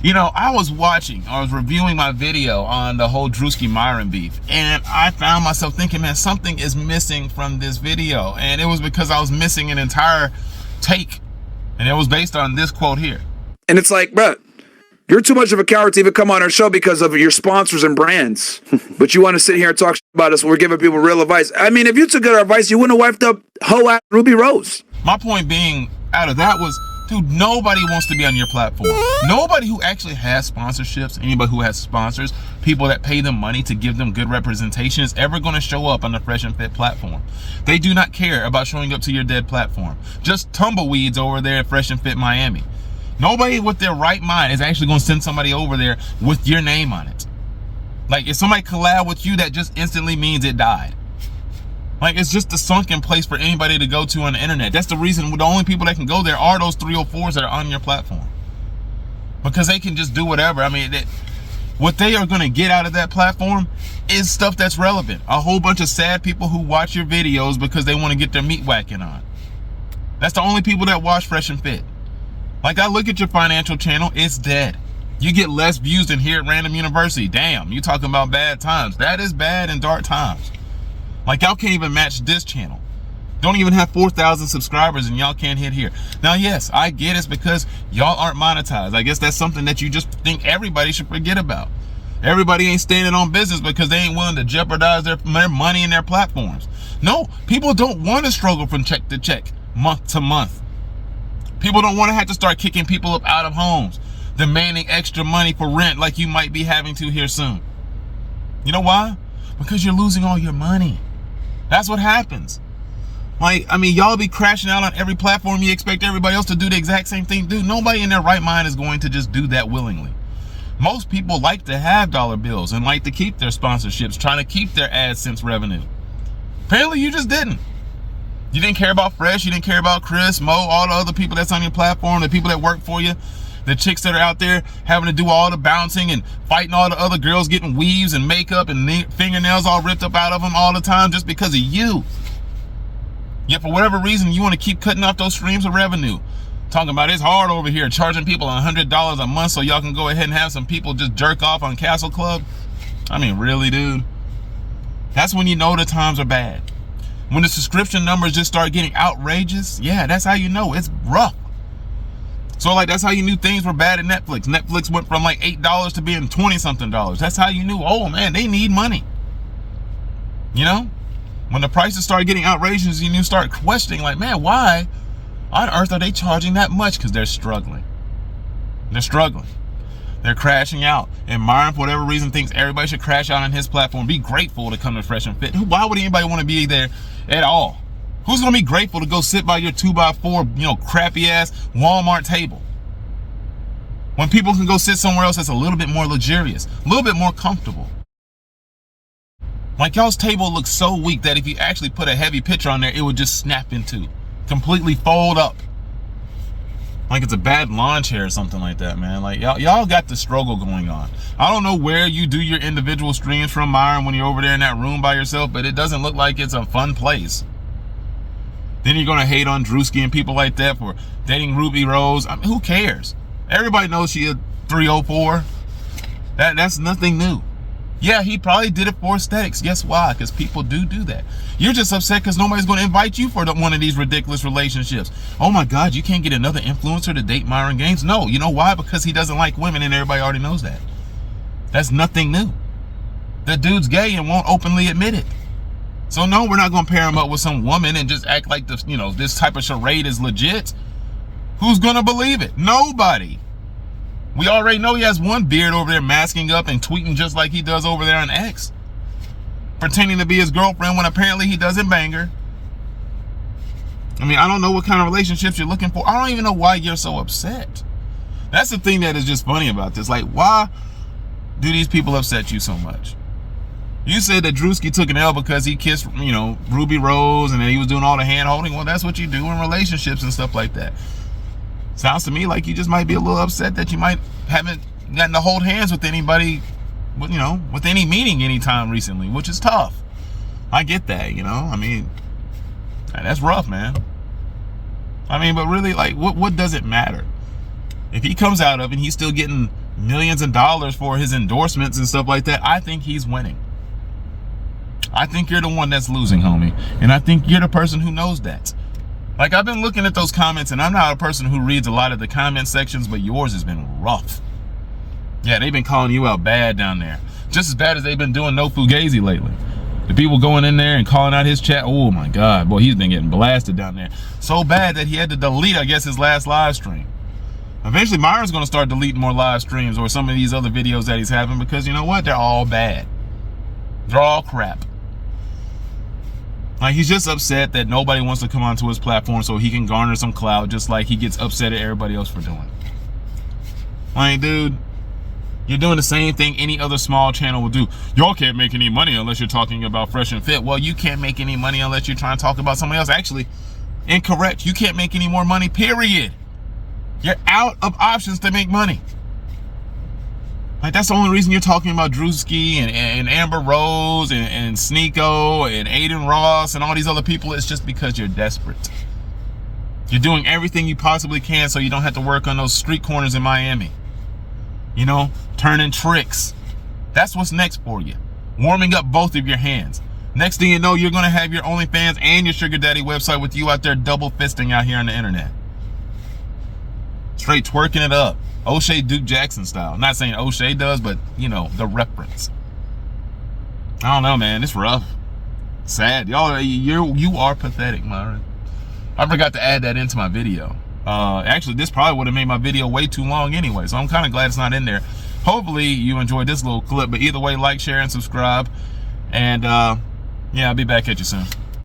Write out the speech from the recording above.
You know, I was reviewing my video on the whole Druski Myron beef, and I found myself thinking, man, something is missing from this video. And it was because I was missing an entire take, and it was based on this quote here. And it's like, bro, you're too much of a coward to even come on our show because of your sponsors and brands. But you want to sit here and talk about us when we're giving people real advice. I mean, if you took our advice, you wouldn't have wifed up hoe-ass Ruby Rose. My point being out of that was, dude, nobody wants to be on your platform. Nobody who actually has sponsorships, anybody who has sponsors, people that pay them money to give them good representation is ever going to show up on the Fresh and Fit platform. They do not care about showing up to your dead platform. Just tumbleweeds over there at Fresh and Fit Miami. Nobody with their right mind is actually going to send somebody over there with your name on it. Like, if somebody collab with you, that just instantly means it died. Like, it's just a sunken place for anybody to go to on the internet. That's the reason the only people that can go there are those 304s that are on your platform. Because they can just do whatever. I mean, what they are going to get out of that platform is stuff that's relevant. A whole bunch of sad people who watch your videos because they want to get their meat whacking on. That's the only people that watch Fresh and Fit. Like, I look at your financial channel, it's dead. You get less views than here at Random University. Damn, you talking about bad times. That is bad in dark times. Like, y'all can't even match this channel. Don't even have 4,000 subscribers and y'all can't hit here. Now, yes, I get it's because y'all aren't monetized. I guess that's something that you just think everybody should forget about. Everybody ain't standing on business because they ain't willing to jeopardize their money and their platforms. No, people don't want to struggle from check to check, month to month. People don't want to have to start kicking people up out of homes, demanding extra money for rent like you might be having to here soon. You know why? Because you're losing all your money. That's what happens. Like, I mean, y'all be crashing out on every platform. You expect everybody else to do the exact same thing. Dude, nobody in their right mind is going to just do that willingly. Most people like to have dollar bills and like to keep their sponsorships, trying to keep their AdSense revenue. Apparently, you just didn't. You didn't care about Fresh. You didn't care about Chris, Mo, all the other people that's on your platform, the people that work for you, the chicks that are out there having to do all the bouncing and fighting all the other girls, getting weaves and makeup and fingernails all ripped up out of them all the time just because of you. Yet for whatever reason, you want to keep cutting off those streams of revenue. Talking about it's hard over here, charging people $100 a month so y'all can go ahead and have some people just jerk off on Castle Club. I mean, really, dude? That's when you know the times are bad. When the subscription numbers just start getting outrageous, yeah, that's how you know it's rough. So, like, that's how you knew things were bad at Netflix. Netflix went from like $8 to being $20-something. That's how you knew, oh man, they need money. You know? When the prices start getting outrageous, you start questioning, like, man, why on earth are they charging that much? Because they're struggling. They're struggling. They're crashing out. And Myron, for whatever reason, thinks everybody should crash out on his platform. Be grateful to come to Fresh and Fit. Why would anybody want to be there at all? Who's going to be grateful to go sit by your 2x4, crappy ass Walmart table? When people can go sit somewhere else that's a little bit more luxurious, a little bit more comfortable. Like, y'all's table looks so weak that if you actually put a heavy picture on there, it would just snap in two. Completely fold up. Like it's a bad lawn chair or something like that, man. Like, y'all got the struggle going on. I don't know where you do your individual streams from, Myron, when you're over there in that room by yourself, but it doesn't look like it's a fun place. Then you're going to hate on Druski and people like that for dating Ruby Rose. I mean, who cares? Everybody knows she a 304. That's nothing new. Yeah, he probably did it for aesthetics. Guess why? Because people do that. You're just upset because nobody's going to invite you for one of these ridiculous relationships. Oh my God, you can't get another influencer to date Myron Gaines? No, you know why? Because he doesn't like women and everybody already knows that. That's nothing new. The dude's gay and won't openly admit it. So no, we're not going to pair him up with some woman and just act like this, this type of charade is legit. Who's going to believe it? Nobody. We already know he has one beard over there masking up and tweeting just like he does over there on X. Pretending to be his girlfriend when apparently he doesn't bang her. I mean, I don't know what kind of relationships you're looking for. I don't even know why you're so upset. That's the thing that is just funny about this. Like, why do these people upset you so much? You said that Druski took an L because he kissed, Ruby Rose and then he was doing all the hand holding. Well, that's what you do in relationships and stuff like that. Sounds to me like you just might be a little upset that you haven't gotten to hold hands with anybody, with any meaning anytime recently, which is tough. I get that, I mean, that's rough, man. I mean, but really, like, what does it matter? If he comes out of it and he's still getting millions of dollars for his endorsements and stuff like that, I think he's winning. I think you're the one that's losing, homie. And I think you're the person who knows that. Like, I've been looking at those comments, and I'm not a person who reads a lot of the comment sections, but yours has been rough. Yeah, they've been calling you out bad down there. Just as bad as they've been doing No Fugazi lately. The people going in there and calling out his chat. Oh my God, boy, he's been getting blasted down there. So bad that he had to delete, I guess, his last live stream. Eventually, Myron's going to start deleting more live streams or some of these other videos that he's having because, you know what? They're all bad. They're all crap. Like, he's just upset that nobody wants to come onto his platform so he can garner some clout, just like he gets upset at everybody else for doing. Like, dude, you're doing the same thing any other small channel will do. Y'all can't make any money unless you're talking about Fresh and Fit. Well, you can't make any money unless you're trying to talk about somebody else. Actually, incorrect. You can't make any more money, period. You're out of options to make money. Like, that's the only reason you're talking about Druski and Amber Rose and Sneeko and Aiden Ross and all these other people. It's just because you're desperate. You're doing everything you possibly can so you don't have to work on those street corners in Miami. You know, turning tricks. That's what's next for you. Warming up both of your hands. Next thing you know, you're going to have your OnlyFans and your Sugar Daddy website with you out there double fisting out here on the internet. Straight twerking it up. O'Shea Duke Jackson style. Not saying O'Shea does, but, you know, the reference. I don't know, man. It's rough. Sad. Y'all, you are pathetic, Myron. I forgot to add that into my video. Actually, this probably would have made my video way too long anyway, so I'm kind of glad it's not in there. Hopefully, you enjoyed this little clip, but either way, like, share, and subscribe. And, yeah, I'll be back at you soon.